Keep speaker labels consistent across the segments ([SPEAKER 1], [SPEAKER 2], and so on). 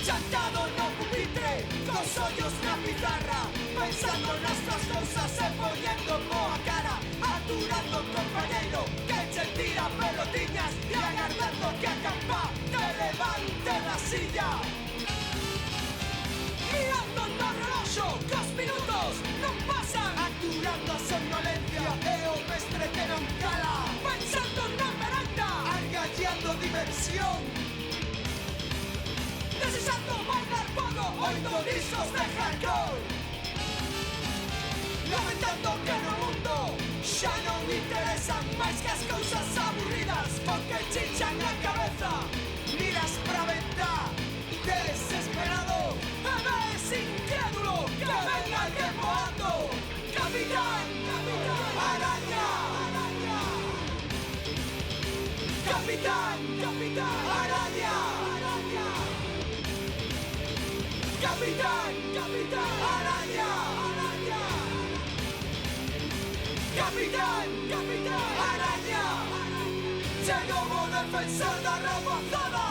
[SPEAKER 1] Chantado no pupitre, dos hoyos na pizarra, pensando nestas cousas e poñendo boa cara, aturando un compañeiro que che tira pelotiñas e agardando que a campa te levante da silla. Mirando no reloxo, que os minutos non pasan, aturando a somnolencia e o mestre que non cala, pensando na merenda, argallando diversión, desexando bailar podo, oito discos de hardcore, lamentando que no mundo xa non interesan máis que as cousas aburridas porque chinchan a cabeza. Miras pra ventá, desesperado, e ves incrédulo que ven alguén voando. Capitán, Araña, Capitán, Araña, Capitán, Araña, Capitán, Araña, chegou o defensor da rapazada.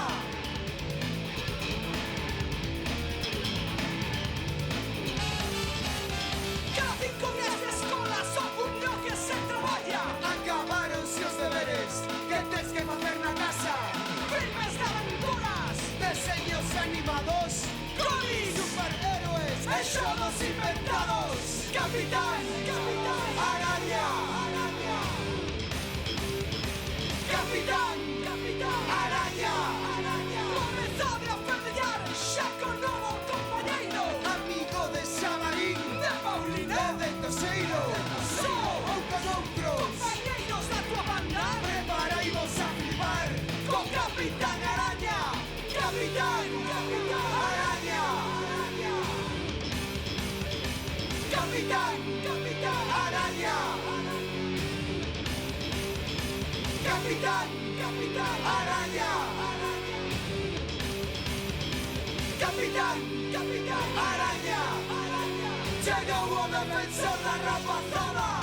[SPEAKER 1] Cada 5 días de escola son un no que se traballa. Acabaronse os deberes que tens que facer na casa. Filmes de aventuras, deseños animados, cómics, superhéroes e xogos inventados. Capitán, Araña, Capitán, Araña, comezade a ferdellar xa con novo compañeiro, amigo de Xabarín, de Paulina e de Toseiro. Só ou con outros compañeiros da tua banda, preparaivos a flipar con Capitán Araña. Capitán, Araña, Capitán, Araña, Capitán, Araña, Capitán, Araña, chegou o defensor da rapazada.